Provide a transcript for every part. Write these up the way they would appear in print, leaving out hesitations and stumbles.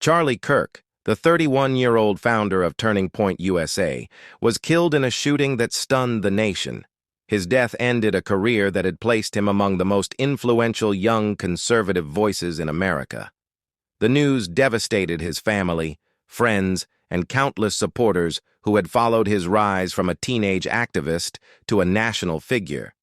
Charlie Kirk, the 31-year-old founder of Turning Point USA, was killed in a shooting that stunned the nation. His death ended a career that had placed him among the most influential young conservative voices in America. The news devastated his family, friends, and countless supporters who had followed his rise from a teenage activist to a national figure.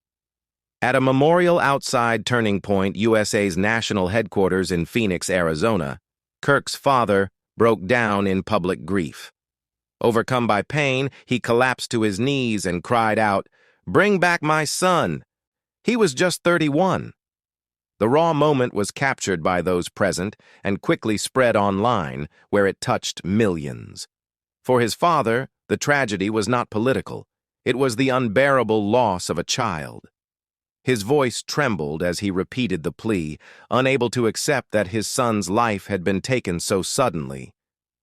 At a memorial outside Turning Point USA's national headquarters in Phoenix, Arizona, Kirk's father broke down in public grief. Overcome by pain, he collapsed to his knees and cried out, "Bring back my son!" He was just 31. The raw moment was captured by those present and quickly spread online, where it touched millions. For his father, the tragedy was not political. It was the unbearable loss of a child. His voice trembled as he repeated the plea, unable to accept that his son's life had been taken so suddenly.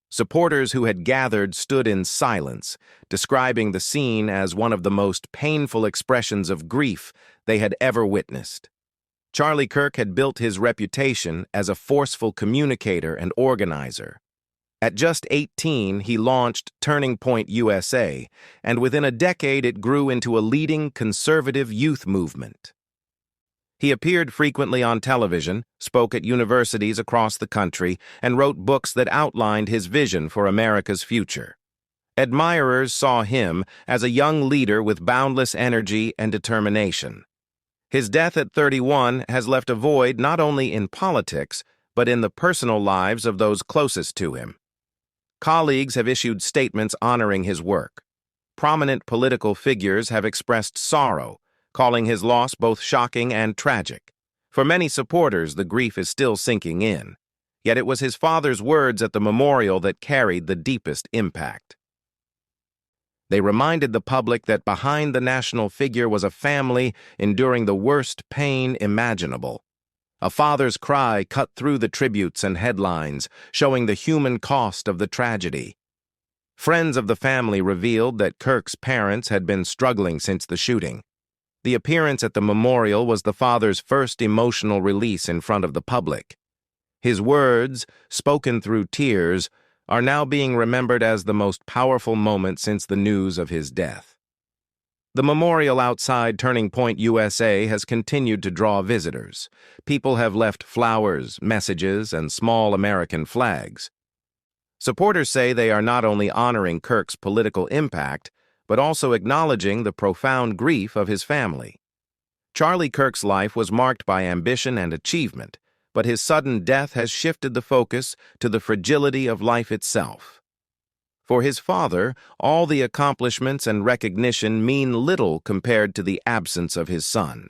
Supporters who had gathered stood in silence, describing the scene as one of the most painful expressions of grief they had ever witnessed. Charlie Kirk had built his reputation as a forceful communicator and organizer. At just 18, he launched Turning Point USA, and within a decade it grew into a leading conservative youth movement. He appeared frequently on television, spoke at universities across the country, and wrote books that outlined his vision for America's future. Admirers saw him as a young leader with boundless energy and determination. His death at 31 has left a void not only in politics, but in the personal lives of those closest to him. Colleagues have issued statements honoring his work. Prominent political figures have expressed sorrow, calling his loss both shocking and tragic. For many supporters, the grief is still sinking in. Yet it was his father's words at the memorial that carried the deepest impact. They reminded the public that behind the national figure was a family enduring the worst pain imaginable. A father's cry cut through the tributes and headlines, showing the human cost of the tragedy. Friends of the family revealed that Kirk's parents had been struggling since the shooting. The appearance at the memorial was the father's first emotional release in front of the public. His words, spoken through tears, are now being remembered as the most powerful moment since the news of his death. The memorial outside Turning Point USA has continued to draw visitors. People have left flowers, messages, and small American flags. Supporters say they are not only honoring Kirk's political impact, but also acknowledging the profound grief of his family. Charlie Kirk's life was marked by ambition and achievement, but his sudden death has shifted the focus to the fragility of life itself. For his father, all the accomplishments and recognition mean little compared to the absence of his son.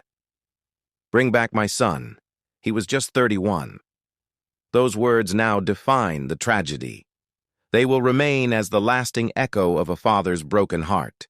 "Bring back my son. He was just 31. Those words now define the tragedy. They will remain as the lasting echo of a father's broken heart.